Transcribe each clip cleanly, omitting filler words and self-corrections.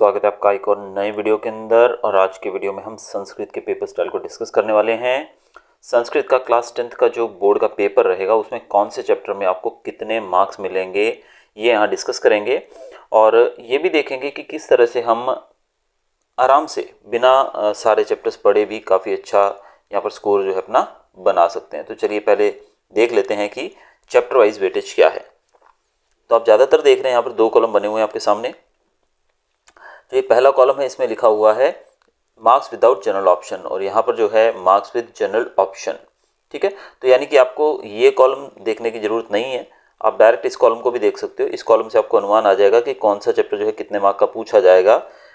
स्वागत है आपका एक और नए वीडियो के अंदर। और आज के वीडियो में हम संस्कृत के पेपर स्टाइल को डिस्कस करने वाले हैं। संस्कृत का क्लास 10th का जो बोर्ड का पेपर रहेगा उसमें कौन से चैप्टर में आपको कितने मार्क्स मिलेंगे ये यहाँ डिस्कस करेंगे। और ये भी देखेंगे कि किस तरह से हम आराम से बिना सारे चैप्टर्स पढ़े भी काफ़ी अच्छा यहाँ पर स्कोर जो है अपना बना सकते हैं। तो चलिए पहले देख लेते हैं कि चैप्टर वाइज वेटेज क्या है। तो आप ज़्यादातर देख रहे हैं यहाँ पर दो कॉलम बने हुए हैं आपके सामने। जो ये पहला कॉलम है इसमें लिखा हुआ है मार्क्स विदाउट जनरल ऑप्शन और यहाँ पर जो है मार्क्स विद जनरल ऑप्शन। ठीक है, तो यानी कि आपको ये कॉलम देखने की ज़रूरत नहीं है, आप डायरेक्ट इस कॉलम को भी देख सकते हो। इस कॉलम से आपको अनुमान आ जाएगा कि कौन सा चैप्टर जो है कितने मार्क का पूछा जाएगा।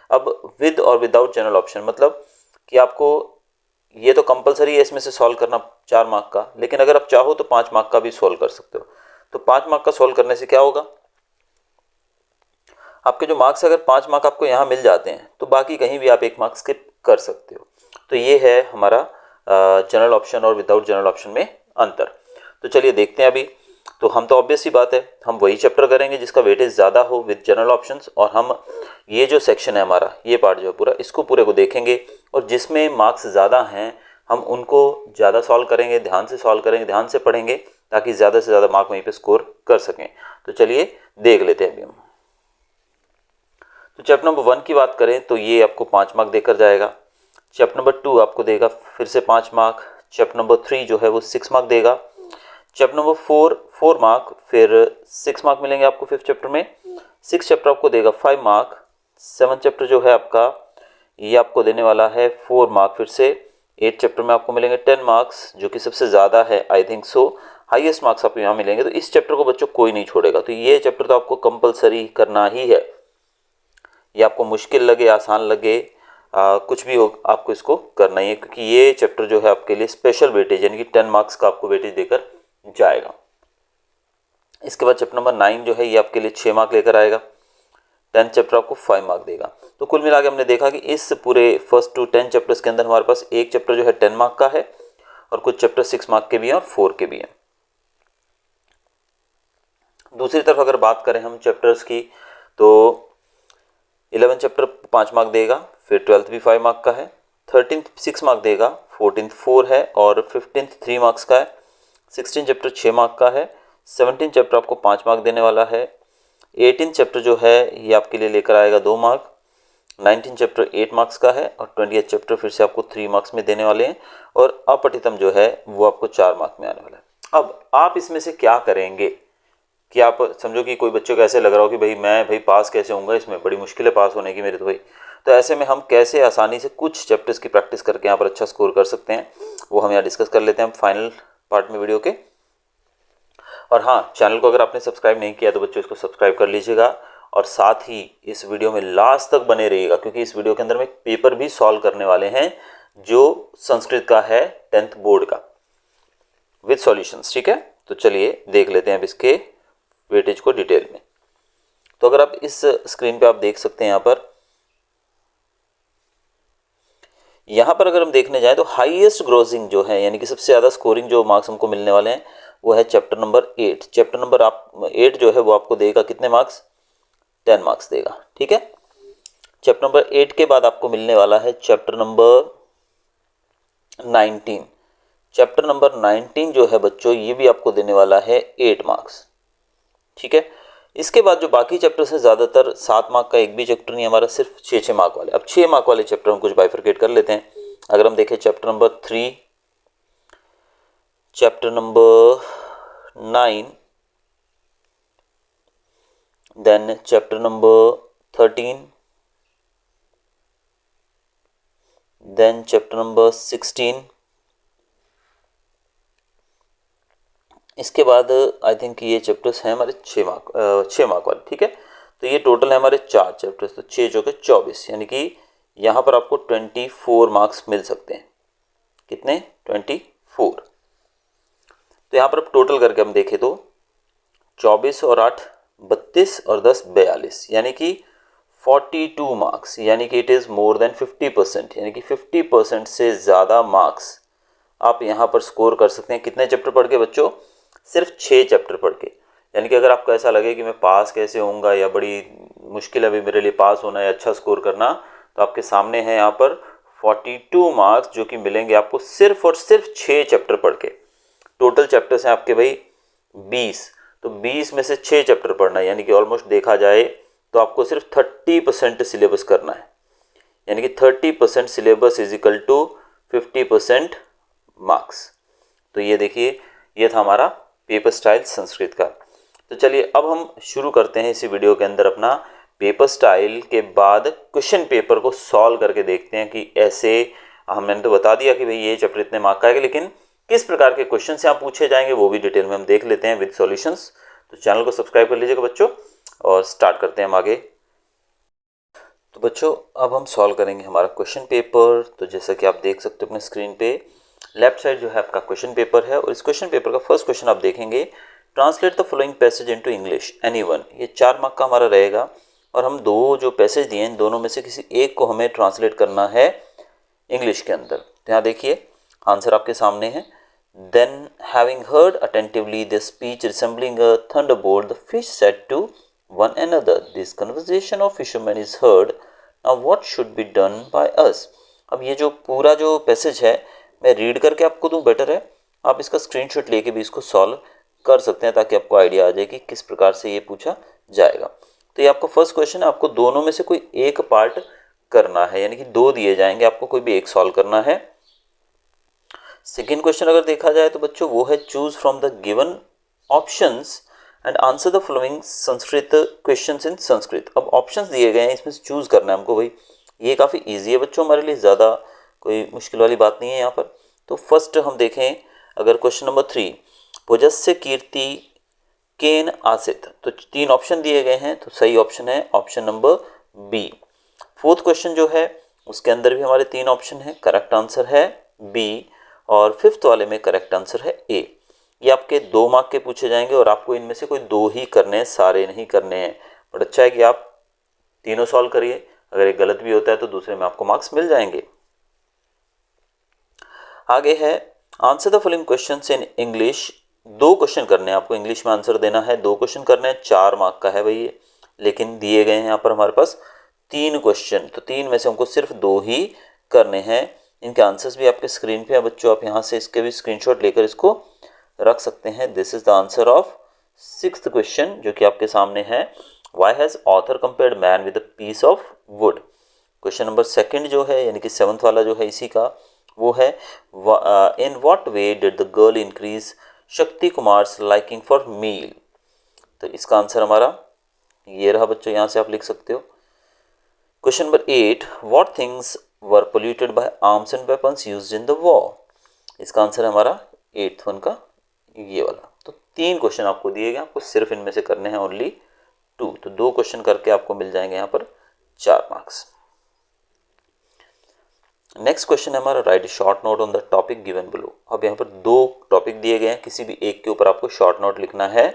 अब विद और विदाउट जनरल ऑप्शन मतलब कि आपको ये तो कंपलसरी है इसमें से सॉल्व करना 4 मार्क का, लेकिन अगर आप चाहो तो 5 मार्क का भी सॉल्व कर सकते हो। तो 5 मार्क का सॉल्व करने से क्या होगा, आपके जो मार्क्स अगर 5 मार्क आपको यहाँ मिल जाते हैं तो बाकी कहीं भी आप 1 मार्क स्किप कर सकते हो। तो ये है हमारा जनरल ऑप्शन और विदाउट जनरल ऑप्शन में अंतर। तो चलिए देखते हैं अभी। तो हम तो ऑब्वियस सी बात है हम वही चैप्टर करेंगे जिसका वेटेज ज़्यादा हो विद जनरल ऑप्शंस, और हम ये जो सेक्शन है हमारा ये पार्ट जो है पूरा इसको पूरे को देखेंगे और जिसमें मार्क्स ज़्यादा हैं हम उनको ज़्यादा सॉल्व करेंगे, ध्यान से सॉल्व करेंगे, ध्यान से पढ़ेंगे ताकि ज़्यादा से ज़्यादा मार्क वहीं पर स्कोर कर सकें। तो चलिए देख लेते हैं अभी हम। तो चैप्टर नंबर 1 की बात करें तो ये आपको 5 मार्क देकर जाएगा। चैप्टर नंबर 2 आपको देगा फिर से 5 मार्क। चैप्टर नंबर 3 जो है वो 6 मार्क देगा। चैप्टर नंबर 4 मार्क, फिर 6 मार्क मिलेंगे आपको 5th चैप्टर में। 6 चैप्टर आपको देगा 5 मार्क। 7th चैप्टर जो है आपका ये आपको देने वाला है 4 मार्क फिर से। 8th चैप्टर में आपको मिलेंगे 10 मार्क्स जो कि सबसे ज़्यादा है, I think so highest marks आपको यहाँ मिलेंगे। तो इस चैप्टर को बच्चों कोई नहीं छोड़ेगा, तो ये चैप्टर तो आपको कंपलसरी करना ही है। ये आपको मुश्किल लगे आसान लगे कुछ भी हो आपको इसको करना ही है, क्योंकि ये चैप्टर जो है आपके लिए स्पेशल वेटेज यानी कि 10 मार्क्स का आपको वेटेज देकर जाएगा। इसके बाद चैप्टर नंबर 9 जो है ये आपके लिए 6 मार्क लेकर आएगा। 10th चैप्टर आपको 5 मार्क देगा। तो कुल मिला के हमने देखा कि इस पूरे फर्स्ट टू 10 चैप्टर्स के अंदर हमारे पास एक चैप्टर जो है 10 मार्क का है और कुछ चैप्टर 6 मार्क के भी हैं और 4 के भी हैं। दूसरी तरफ अगर बात करें हम चैप्टर्स की तो 11 चैप्टर 5 मार्क देगा, फिर 12th भी 5 मार्क का है। 13th 6 मार्क देगा, 14th 4 है और 15th 3 मार्क्स का है। 16 चैप्टर 6 मार्क का है। 17 चैप्टर आपको 5 मार्क देने वाला है। 18 चैप्टर जो है ये आपके लिए लेकर आएगा 2 मार्क। 19 चैप्टर 8 मार्क्स का है और 20th चैप्टर फिर से आपको 3 मार्क्स में देने वाले हैं और अपठितम जो है वो आपको 4 मार्क में आने वाला है। अब आप इसमें से क्या करेंगे कि आप समझो कि कोई बच्चों को ऐसे लग रहा हो कि भाई पास कैसे होऊंगा, इसमें बड़ी मुश्किल है पास होने की मेरे तो भाई। तो ऐसे में हम कैसे आसानी से कुछ चैप्टर्स की प्रैक्टिस करके यहाँ पर अच्छा स्कोर कर सकते हैं वो हम यहाँ डिस्कस कर लेते हैं फाइनल पार्ट में वीडियो के। और हाँ, चैनल को अगर आपने सब्सक्राइब नहीं किया तो बच्चों इसको सब्सक्राइब कर लीजिएगा और साथ ही इस वीडियो में लास्ट तक बने रहिएगा, क्योंकि इस वीडियो के अंदर हम एक पेपर भी सॉल्व करने वाले हैं जो संस्कृत का है 10th बोर्ड का विद सॉल्यूशंस। ठीक है, तो चलिए देख लेते हैं अब इसके वेटेज को डिटेल में। तो अगर आप इस स्क्रीन पे आप देख सकते हैं यहाँ पर अगर हम देखने जाएं तो हाईएस्ट ग्रोसिंग जो है यानी कि सबसे ज़्यादा स्कोरिंग जो मार्क्स हमको मिलने वाले हैं वो है चैप्टर नंबर 8। चैप्टर नंबर 8 जो है वो आपको देगा कितने मार्क्स, 10 मार्क्स देगा। ठीक है, चैप्टर नंबर 8 के बाद आपको मिलने वाला है चैप्टर नंबर 19। चैप्टर नंबर 19 जो है बच्चों ये भी आपको देने वाला है 8 मार्क्स। ठीक है, इसके बाद जो बाकी चैप्टर्स हैं ज़्यादातर 7 मार्क का एक भी चैप्टर नहीं हमारा, सिर्फ 6 मार्क वाले। अब 6 मार्क वाले चैप्टर हम कुछ बाइफरकेट कर लेते हैं। अगर हम देखें chapter number 3, chapter number 9, then chapter number 13, then chapter number 16, इसके बाद आई थिंक ये चैप्टर्स हैं हमारे 6 मार्क वाले। ठीक है, तो ये टोटल है हमारे 4 चैप्टर्स, तो 6 जो कि 24 यानी कि यहाँ पर आपको 24 मार्क्स मिल सकते हैं। कितने, 24। तो यहाँ पर टोटल करके हम देखें तो 24 और 8 32 और 10 42 यानी कि 42 मार्क्स, यानी कि इट इज़ मोर देन 50%, यानी कि 50% से ज़्यादा मार्क्स आप यहाँ पर स्कोर कर सकते हैं। कितने चैप्टर पढ़ के बच्चों, सिर्फ 6 चैप्टर पढ़ के। यानी कि अगर आपको ऐसा लगे कि मैं पास कैसे होऊंगा या बड़ी मुश्किल है अभी मेरे लिए पास होना या अच्छा स्कोर करना, तो आपके सामने है यहाँ पर 42 मार्क्स जो कि मिलेंगे आपको सिर्फ और सिर्फ 6 चैप्टर पढ़ के। टोटल चैप्टर्स हैं आपके भाई 20, तो 20 में से 6 चैप्टर पढ़ना है, यानी कि ऑलमोस्ट देखा जाए तो आपको सिर्फ 30% सिलेबस करना है, यानी कि 30% syllabus is equal to 50% marks. तो ये देखिए, ये था हमारा पेपर स्टाइल संस्कृत का। तो चलिए अब हम शुरू करते हैं इसी वीडियो के अंदर अपना पेपर स्टाइल के बाद क्वेश्चन पेपर को सॉल्व करके देखते हैं कि ऐसे मैंने तो बता दिया कि भाई ये चैप्टर इतने मार्क का है, लेकिन किस प्रकार के क्वेश्चन से आप पूछे जाएंगे वो भी डिटेल में हम देख लेते हैं विद सॉल्यूशंस। तो चैनल को सब्सक्राइब कर लीजिएगा बच्चों, और स्टार्ट करते हैं हम आगे। तो बच्चों अब हम सॉल्व करेंगे हमारा क्वेश्चन पेपर। तो जैसा कि आप देख सकते हो अपने स्क्रीन पे, लेफ्ट साइड जो है आपका क्वेश्चन पेपर है, और इस क्वेश्चन पेपर का फर्स्ट क्वेश्चन आप देखेंगे, translate the following passage into English anyone. ये 4 मार्क का हमारा रहेगा, और हम दो जो पैसेज दिए हैं दोनों में से किसी एक को हमें ट्रांसलेट करना है इंग्लिश के अंदर। तो यहाँ देखिए आंसर आपके सामने है। Then having heard attentively the speech resembling a thunderbolt the fish said to one another, this conversation of fisherman is heard, now what should be done by us. अब ये जो पूरा जो पैसेज है मैं रीड करके आपको दूं बेटर है, आप इसका स्क्रीनशॉट लेके भी इसको सॉल्व कर सकते हैं ताकि आपको आइडिया आ जाए कि किस प्रकार से ये पूछा जाएगा। तो ये आपका फर्स्ट क्वेश्चन है, आपको दोनों में से कोई एक पार्ट करना है, यानी कि 2 दिए जाएंगे, आपको कोई भी एक सॉल्व करना है। सेकेंड क्वेश्चन अगर देखा जाए तो बच्चों वो है choose from the given options and answer the following Sanskrit questions in Sanskrit. अब ऑप्शंस दिए गए हैं, इसमें से चूज करना है हमको भाई। ये काफ़ी इजी है बच्चों हमारे लिए, ज़्यादा कोई मुश्किल वाली बात नहीं है यहाँ पर। तो फर्स्ट हम देखें, अगर क्वेश्चन नंबर 3 भुजस्य कीर्ति केन आसित, तो 3 ऑप्शन दिए गए हैं, तो सही ऑप्शन है option number B. Fourth question जो है उसके अंदर भी हमारे 3 ऑप्शन है, करेक्ट आंसर है बी, और फिफ्थ वाले में करेक्ट आंसर है ए। ये आपके 2 मार्क के पूछे जाएंगे और आपको इनमें से कोई 2 ही करने हैं, सारे नहीं करने हैं। बट अच्छा है कि आप तीनों सॉल्व करिए, अगर एक गलत भी होता है तो दूसरे में आपको मार्क्स मिल जाएंगे। आगे है answer the following questions in English. 2 question करने हैं आपको, इंग्लिश में आंसर देना है, 2 क्वेश्चन करने हैं, 4 मार्क का है भाई ये, लेकिन दिए गए हैं यहाँ पर हमारे पास 3 क्वेश्चन, तो 3 में से हमको सिर्फ 2 ही करने हैं। इनके आंसर्स भी आपके स्क्रीन पे है बच्चों, आप यहाँ से इसके भी स्क्रीनशॉट लेकर इसको रख सकते हैं। This is the answer of 6th question जो कि आपके सामने है, why has author compared man with a piece of wood. Question number 2 जो है यानी कि 7th वाला जो है इसी का, वो है in what way did the girl increase शक्ति कुमार्स लाइकिंग फॉर मील। तो इसका आंसर हमारा ये रहा बच्चों, यहाँ से आप लिख सकते हो। Question number 8 what things were polluted by arms and weapons used in the war. इसका आंसर है हमारा 8th वन का ये वाला। तो 3 क्वेश्चन आपको दिए गए, आपको सिर्फ इनमें से करने हैं ओनली 2, तो 2 क्वेश्चन करके आपको मिल जाएंगे यहाँ पर 4 मार्क्स। नेक्स्ट क्वेश्चन है हमारा right short note on the topic given below. अब यहाँ पर 2 टॉपिक दिए गए हैं, किसी भी एक के ऊपर आपको शॉर्ट नोट लिखना है।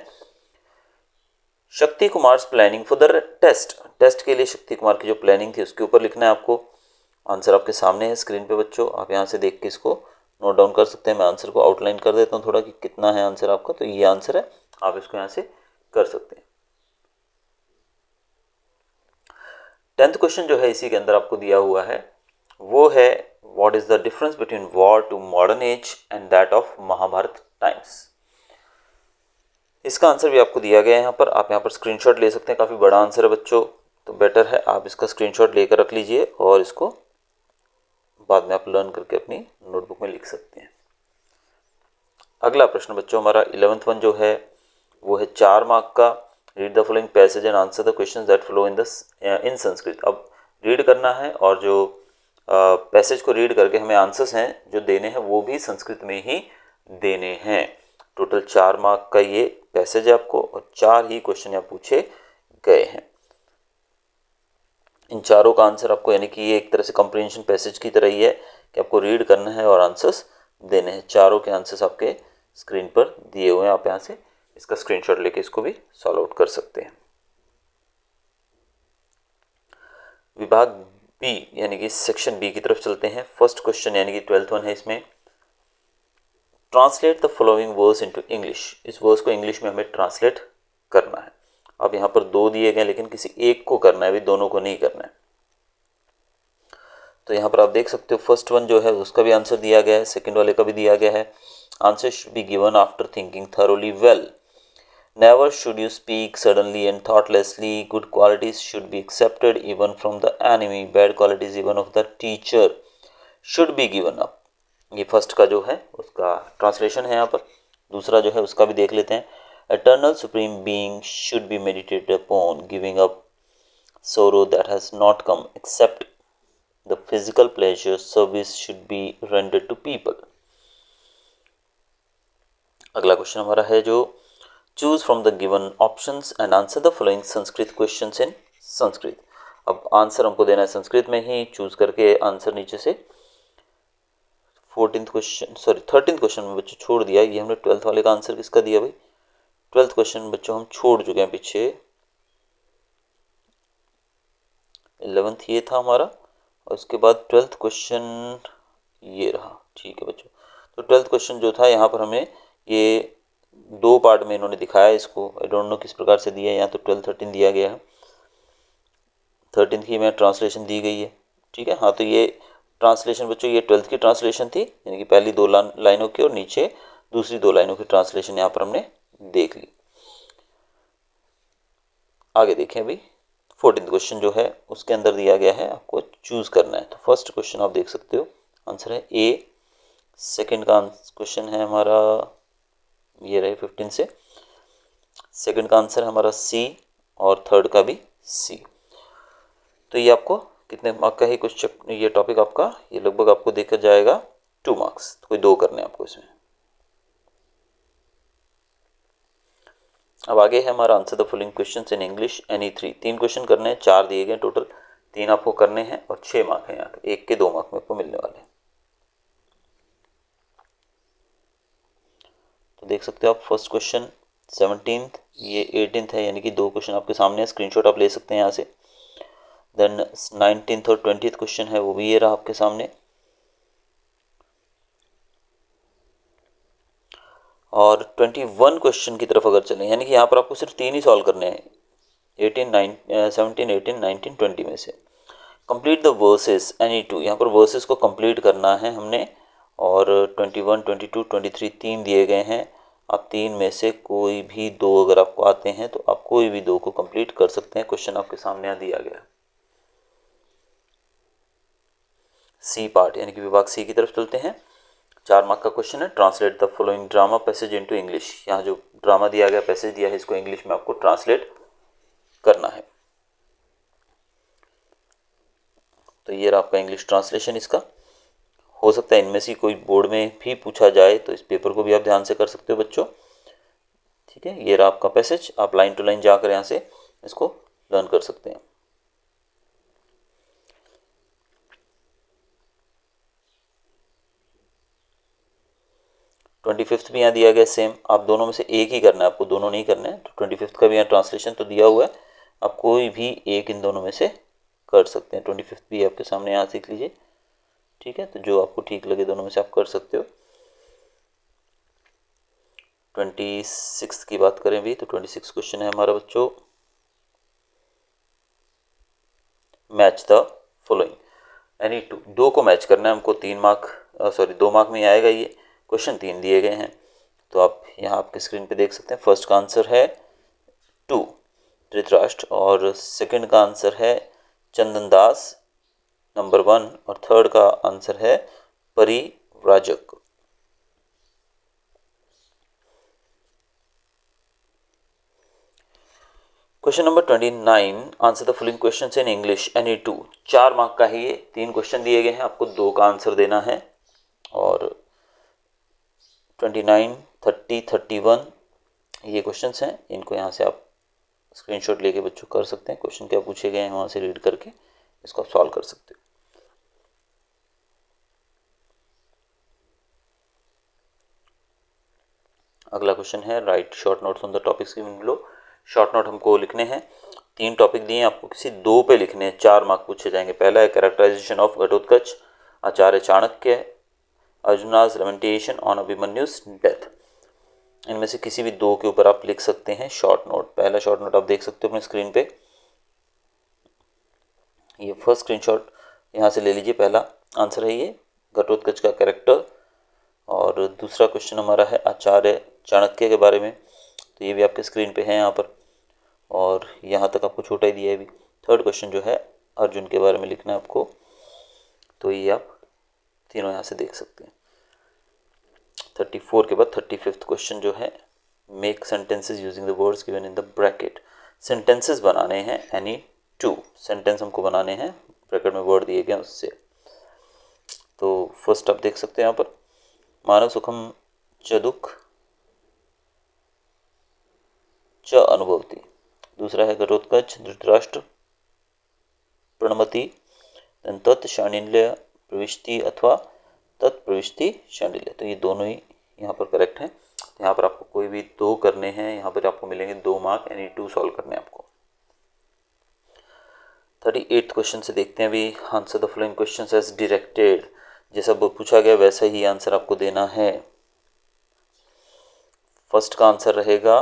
Shakti Kumar planning for the test के लिए शक्ति कुमार की जो प्लानिंग थी उसके ऊपर लिखना है आपको। आंसर आपके सामने है स्क्रीन पे बच्चों, आप यहाँ से देख के इसको नोट डाउन कर सकते हैं। मैं आंसर को आउटलाइन कर देता हूँ थोड़ा कि कितना है आंसर आपका, तो ये आंसर है, आप इसको यहाँ से कर सकते हैं। 10th क्वेश्चन जो है इसी के अंदर आपको दिया हुआ है, वो है what is the difference between war to modern age and that of Mahabharata times. इसका आंसर भी आपको दिया गया है यहाँ पर, आप यहाँ पर स्क्रीनशॉट ले सकते हैं, काफ़ी बड़ा आंसर है बच्चों, तो बेटर है आप इसका स्क्रीनशॉट लेकर रख लीजिए और इसको बाद में आप लर्न करके अपनी नोटबुक में लिख सकते हैं। अगला प्रश्न बच्चों हमारा 11th वन जो है वो है 4 मार्क का, read the following passage and answer the questions that flow in Sanskrit. अब रीड करना है और जो पैसेज को रीड करके हमें आंसर्स हैं जो देने हैं वो भी संस्कृत में ही देने हैं। टोटल 4 मार्क का ये पैसेज है आपको, और 4 ही क्वेश्चन यहाँ पूछे गए हैं। इन चारों का आंसर आपको, यानी कि ये एक तरह से कंप्रीहेंशन पैसेज की तरह ही है कि आपको रीड करना है और आंसर्स देने हैं। चारों के आंसर्स आपके स्क्रीन पर दिए हुए हैं, आप यहाँ से इसका स्क्रीनशॉट लेके इसको भी सॉल्व आउट कर सकते हैं। विभाग बी यानी कि सेक्शन बी की तरफ चलते हैं। फर्स्ट क्वेश्चन यानी कि 12th वन है, इसमें translate the following words into English. इस वर्ड्स को इंग्लिश में हमें ट्रांसलेट करना है। अब यहाँ पर 2 दिए गए लेकिन किसी एक को करना है, भी दोनों को नहीं करना है। तो यहाँ पर आप देख सकते हो फर्स्ट वन जो है उसका भी आंसर दिया गया है, सेकंड वाले का भी दिया गया है। Answer should be given after thinking thoroughly well. Never should you speak suddenly and thoughtlessly. Good qualities should be accepted even from the enemy. Bad qualities even of the teacher should be given up. ये first का जो है उसका translation है यहाँ पर। दूसरा जो है उसका भी देख लेते हैं। Eternal supreme being should be meditated upon. Giving up sorrow that has not come except the physical pleasure. Service should be rendered to people. अगला क्वेश्चन हमारा है जो choose from the given options and answer the following Sanskrit questions in Sanskrit. अब answer हमको देना है संस्कृत में ही, choose करके आंसर नीचे से 13th क्वेश्चन में बच्चों छोड़ दिया। ये हमने 12th वाले का आंसर किसका दिया भाई? 12th क्वेश्चन बच्चों हम छोड़ चुके हैं पीछे। 11th ये था हमारा और उसके बाद 12th क्वेश्चन ये रहा। ठीक है बच्चों, तो 12th क्वेश्चन जो था यहाँ पर हमें ये 2 पार्ट में इन्होंने दिखाया इसको। आई डोंट नो किस प्रकार से दिया है, यहाँ तो 12-13 दिया गया है, 13th की मैं ट्रांसलेशन दी गई है। ठीक है, हाँ तो ये ट्रांसलेशन बच्चों ये 12th की ट्रांसलेशन थी, यानी कि पहली 2 लाइनों की और नीचे दूसरी 2 लाइनों की ट्रांसलेशन यहाँ पर हमने देख ली। आगे देखें अभी 14th क्वेश्चन जो है उसके अंदर दिया गया है आपको चूज करना है। तो फर्स्ट क्वेश्चन आप देख सकते हो आंसर है ए, सेकंड का क्वेश्चन है हमारा ये रहे 15 से, सेकंड का आंसर है हमारा सी और थर्ड का भी सी। तो ये आपको कितने मार्क का है कुछ ये टॉपिक आपका, ये लगभग आपको देखा जाएगा 2 मार्क्स, तो कोई 2 करने हैं आपको इसमें। अब आगे है हमारा answer the following questions in English any 3 question करने हैं, 4 दिए गए टोटल, 3 आपको करने हैं और 6 मार्क हैं यहाँ पे, 1 के 2 मार्क में आपको मिलने वाले हैं। तो देख सकते हो आप फर्स्ट क्वेश्चन 17th ये 18th है, यानी कि 2 क्वेश्चन आपके सामने है, स्क्रीनशॉट आप ले सकते हैं यहाँ से। देन 19th और 20th क्वेश्चन है वो भी ये रहा आपके सामने। और 21 क्वेश्चन की तरफ अगर चलें, यानी कि यहाँ पर आपको सिर्फ 3 ही सॉल्व करने हैं 17, 18, 19, 20 में से। कंप्लीट द वर्सेस एनी 2, यहाँ पर वर्सेस को कंप्लीट करना है हमने, और 21, 22, 23 3 दिए गए हैं। आप 3 में से कोई भी 2 अगर आपको आते हैं तो आप कोई भी 2 को कंप्लीट कर सकते हैं। क्वेश्चन आपके सामने यहाँ दिया गया सी पार्ट, यानी कि विभाग सी की तरफ चलते हैं। 4 मार्क का क्वेश्चन है, translate the following drama passage into English. यहाँ जो ड्रामा दिया गया, पैसेज दिया है, इसको इंग्लिश में आपको ट्रांसलेट करना है। तो ये रहा आपका इंग्लिश ट्रांसलेशन इसका। हो सकता है इनमें से कोई बोर्ड में भी पूछा जाए, तो इस पेपर को भी आप ध्यान से कर सकते हो बच्चों। ठीक है, ये रहा आपका पैसेज, आप लाइन टू लाइन जाकर यहाँ से इसको लर्न कर सकते हैं। ट्वेंटी फिफ्थ भी यहाँ दिया गया सेम, आप दोनों में से एक ही करना है, आपको दोनों नहीं करना है। तो 25th का भी यहाँ ट्रांसलेशन तो दिया हुआ है, आप कोई भी एक इन दोनों में से कर सकते हैं। 25th भी आपके सामने यहाँ सीख लीजिए। ठीक है, तो जो आपको ठीक लगे दोनों में से आप कर सकते हो। 26 की बात करें भी तो 26 क्वेश्चन है हमारा बच्चों, मैच द फॉलोइंग एनी 2 को मैच करना है हमको। 2 मार्क में ही आएगा ये क्वेश्चन, 3 दिए गए हैं। तो आप यहाँ आपके स्क्रीन पे देख सकते हैं, फर्स्ट का आंसर है 2 धृतराष्ट्र, और सेकंड का आंसर है चंदन दास नंबर 1, और थर्ड का आंसर है परिव्राजक। Question number 29, answer the following questions in English any 2। 4 mark का ही ये, 3 क्वेश्चन दिए गए हैं, आपको 2 का आंसर देना है। और 29, 30, 31 ये क्वेश्चंस हैं, इनको यहाँ से आप स्क्रीनशॉट लेके बच्चों कर सकते हैं। क्वेश्चन क्या पूछे गए हैं वहाँ से रीड करके इसको आप सॉल्व कर सकते हो। अगला क्वेश्चन है right short notes on the topics given below. Short note हमको लिखने हैं, 3 टॉपिक दिए हैं आपको, किसी 2 पे लिखने हैं, 4 मार्क पूछे जाएंगे। पहला है characterization of Ghatotkacha, Acharya Chanakya, Arjuna's lamentation on Abhimanyu's death. इनमें से किसी भी दो के ऊपर आप लिख सकते हैं शॉर्ट नोट। पहला शॉर्ट नोट आप देख सकते हो अपने स्क्रीन पे, ये फर्स्ट स्क्रीनशॉट यहाँ से ले लीजिए। पहला आंसर है ये घटोत्कच का कैरेक्टर, और दूसरा क्वेश्चन हमारा है आचार्य चाणक्य के बारे में, तो ये भी आपके स्क्रीन पे है यहाँ पर, और यहाँ तक आपको छोटा ही दिया है भी। थर्ड क्वेश्चन जो है अर्जुन के बारे में लिखना है आपको, तो ये आप तीनों यहाँ से देख सकते हैं। 34 के बाद 35 क्वेश्चन जो है make sentences using the words given in the bracket. Sentences बनाने हैं, एनी टू सेंटेंस हमको बनाने हैं, ब्रैकेट में वर्ड दिए गए उससे। तो फर्स्ट आप देख सकते हैं यहाँ पर मानव सुखम च दुख च अनुभवती। दूसरा है घटोत्कच धृतराष्ट्र प्रणमति तत्शांडिल्य प्रविष्टि अथवा तत्प्रविष्टि शांडिल्य। तो ये दोनों ही यहाँ पर करेक्ट हैं। यहाँ पर आपको कोई भी दो करने हैं, यहाँ पर आपको मिलेंगे 2 मार्क, एनी टू सॉल्व करने हैं आपको। 38 क्वेश्चन से देखते हैं अभी। Answer the following questions as directed. जैसा पूछा गया वैसा ही आंसर आपको देना है। फर्स्ट का आंसर रहेगा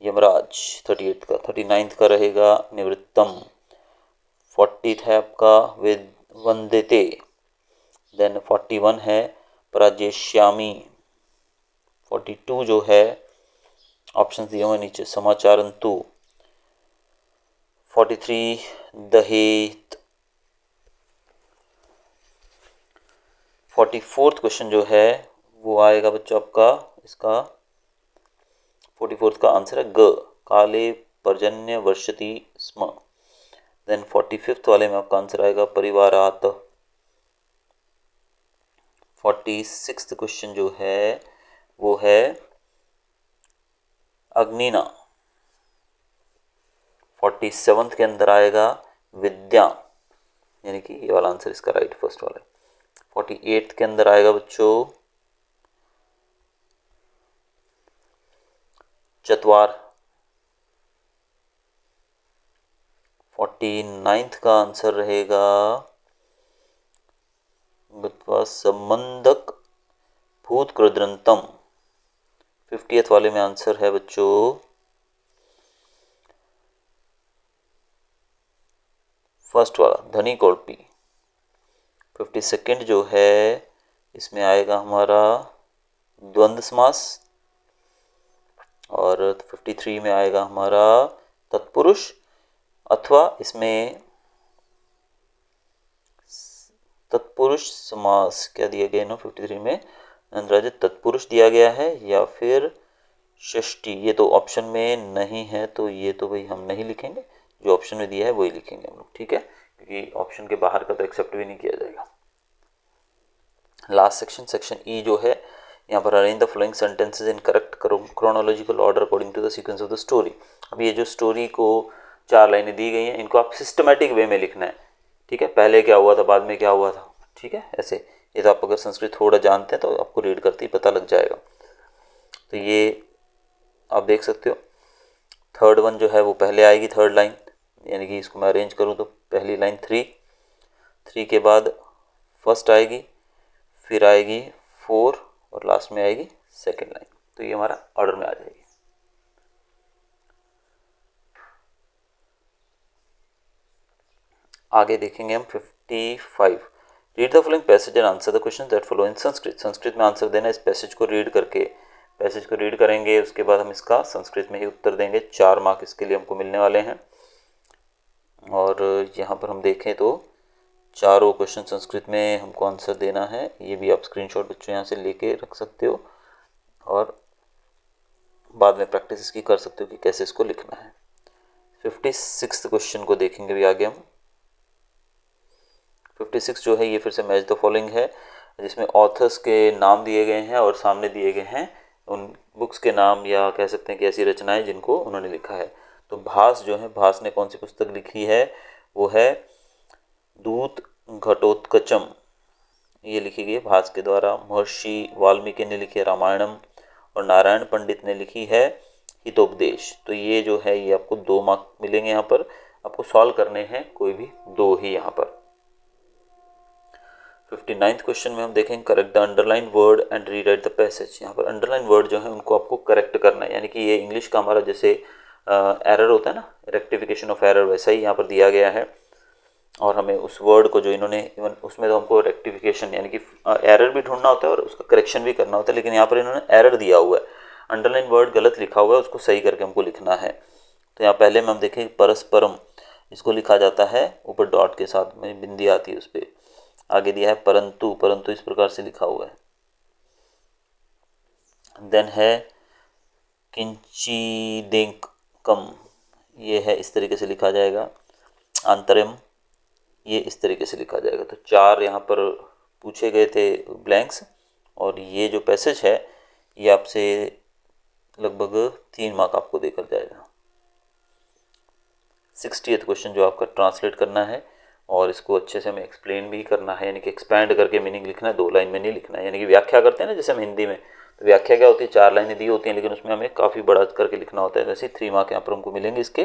यमराज 38 का। 39 का रहेगा निवृत्तम। 40 है आपका वंदेते। देन 41 है पराजेश्यामी। 42 जो है ऑप्शन दिए हुए नीचे समाचारंतु। 43 दहेत। 44th क्वेश्चन जो है वो आएगा बच्चों आपका, इसका 44th का आंसर है ग काले पर्जन्य वर्षति स्म। देन 45th वाले में आपका आंसर आएगा परिवारात। 46th क्वेश्चन जो है वो है अग्निना। 47th के अंदर आएगा विद्या, यानी कि ये वाला आंसर इसका राइट फर्स्ट वाला है। 48th के अंदर आएगा बच्चों चतवार। 49th का आंसर रहेगा संबंधक भूत कृद्रंतम। 50th वाले में आंसर है बच्चों फर्स्ट वाला धनी कोल्पी। 52nd जो है इसमें आएगा हमारा द्वंद्व समास, और 53 में आएगा हमारा तत्पुरुष, अथवा इसमें तत्पुरुष समास क्या दिया गया ना 53 में नंदराज तत्पुरुष दिया गया है या फिर षष्ठी। ये तो ऑप्शन में नहीं है, तो ये तो भाई हम नहीं लिखेंगे, जो ऑप्शन में दिया है वही लिखेंगे हम लोग, ठीक है, क्योंकि ऑप्शन के बाहर का तो एक्सेप्ट भी नहीं किया जाएगा। लास्ट सेक्शन, सेक्शन ई जो है यहाँ पर arrange the following sentences in correct chronological order according to the sequence of the story. अब ये जो स्टोरी को 4 लाइनें दी गई हैं, इनको आप सिस्टमेटिक वे में लिखना है, ठीक है, पहले क्या हुआ था बाद में क्या हुआ था, ठीक है, ऐसे। ये तो आप अगर संस्कृत थोड़ा जानते हैं तो आपको रीड करते ही पता लग जाएगा। तो ये आप देख सकते हो थर्ड वन जो है वो पहले आएगी, थर्ड लाइन, यानी कि इसको मैं अरेंज करूँ तो पहली लाइन 3 के बाद फर्स्ट आएगी, फिर आएगी 4 और लास्ट में आएगी सेकेंड लाइन। तो ये हमारा ऑर्डर में आ जाएगी। आगे देखेंगे हम 55। Read the following passage and answer the question that follow in Sanskrit. Sanskrit में आंसर देना, इस पैसेज को रीड करके, पैसेज को रीड करेंगे, उसके बाद हम इसका संस्कृत में ही उत्तर देंगे। 4 मार्क इसके लिए हमको मिलने वाले हैं। और यहाँ पर हम देखें तो चारों क्वेश्चन संस्कृत में हमको आंसर देना है। ये भी आप स्क्रीनशॉट बच्चों यहाँ से लेके रख सकते हो और बाद में प्रैक्टिस इसकी कर सकते हो कि कैसे इसको लिखना है। 56 क्वेश्चन को देखेंगे भी आगे हम। 56 जो है ये फिर से मैच द फॉलोइंग है, जिसमें ऑथर्स के नाम दिए गए हैं और सामने दिए गए हैं उन बुक्स के नाम, या कह सकते हैं कि ऐसी रचनाएं जिनको उन्होंने लिखा है। तो भास जो है, भास ने कौन सी पुस्तक लिखी है, वो है दूत घटोत्कचम, ये लिखी गई है भास के द्वारा। महर्षि वाल्मीकि ने लिखी है रामायणम, और नारायण पंडित ने लिखी है हितोपदेश। तो ये जो है ये आपको 2 मार्क मिलेंगे। यहाँ पर आपको सॉल्व करने हैं कोई भी 2 ही यहाँ पर। 59th क्वेश्चन में हम देखेंगे correct the underline word and rewrite the passage. यहाँ पर अंडरलाइन वर्ड जो है उनको आपको करेक्ट करना है, यानी कि ये इंग्लिश का हमारा जैसे एरर होता है ना, रेक्टिफिकेशन ऑफ एरर, वैसा ही यहाँ पर दिया गया है। और हमें उस वर्ड को जो इन्होंने इवन उसमें तो हमको रेक्टिफिकेशन यानी कि एरर भी ढूंढना होता है और उसका करेक्शन भी करना होता है, लेकिन यहाँ पर इन्होंने एरर दिया हुआ है, अंडरलाइन वर्ड गलत लिखा हुआ है, उसको सही करके हमको लिखना है। तो यहाँ पहले में हम देखें परस्परम, इसको लिखा जाता है ऊपर डॉट के साथ में बिंदी आती है उस पर। आगे दिया है परंतु, परंतु इस प्रकार से लिखा हुआ है। देन है किंचिदेकम, ये है इस तरीके से लिखा जाएगा। अंतरिम, ये इस तरीके से लिखा जाएगा। तो 4 यहाँ पर पूछे गए थे ब्लैंक्स, और ये जो पैसेज है ये आपसे लगभग 3 मार्क आपको देकर जाएगा। 60th क्वेश्चन जो आपका ट्रांसलेट करना है और इसको अच्छे से हमें एक्सप्लेन भी करना है, यानी कि एक्सपैंड करके मीनिंग लिखना है, 2 लाइन में नहीं लिखना है। यानी कि व्याख्या करते हैं ना जैसे हम हिंदी में, तो व्याख्या क्या होती है, 4 लाइनें दी होती हैं, लेकिन उसमें हमें काफ़ी बड़ा करके लिखना होता है। वैसे 3 मार्क यहाँ पर हमको मिलेंगे इसके।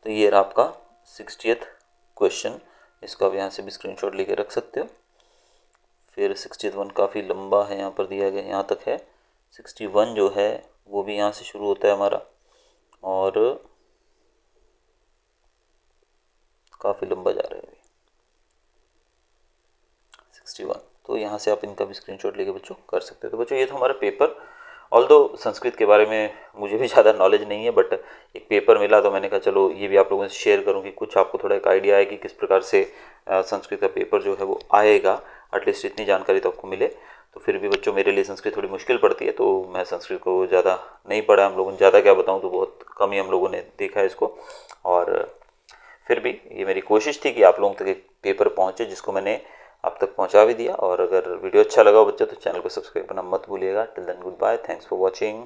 तो ये रहा आपका 60th क्वेश्चन, इसको आप यहाँ से भी स्क्रीनशॉट लेके रख सकते हो। फिर 60th वन काफ़ी लंबा है, यहाँ पर दिया गया यहाँ तक है। 61 जो है वो भी यहाँ से शुरू होता है हमारा, और काफ़ी लंबा जा रहा है अभी 61। तो यहाँ से आप इनका भी स्क्रीनशॉट लेके बच्चों कर सकते हो। तो बच्चों ये था हमारा पेपर। ऑल्दो संस्कृत के बारे में मुझे भी ज़्यादा नॉलेज नहीं है, बट एक पेपर मिला तो मैंने कहा चलो ये भी आप लोगों से शेयर करूँ कि कुछ आपको थोड़ा एक आइडिया है कि किस प्रकार से संस्कृत का पेपर जो है वो आएगा, एटलीस्ट इतनी जानकारी तो आपको मिले। तो फिर भी बच्चों मेरे लिए संस्कृत थोड़ी मुश्किल पड़ती है, तो मैं संस्कृत को ज़्यादा नहीं पढ़ा, हम लोगों ने ज़्यादा क्या बताऊँ, तो बहुत कम ही हम लोगों ने देखा है इसको। और फिर भी ये मेरी कोशिश थी कि आप लोगों तक एक पेपर पहुँचे, जिसको मैंने आप तक पहुंचा भी दिया। और अगर वीडियो अच्छा लगा हो बच्चों तो चैनल को सब्सक्राइब करना मत भूलिएगा। Till then good bye, thanks for watching.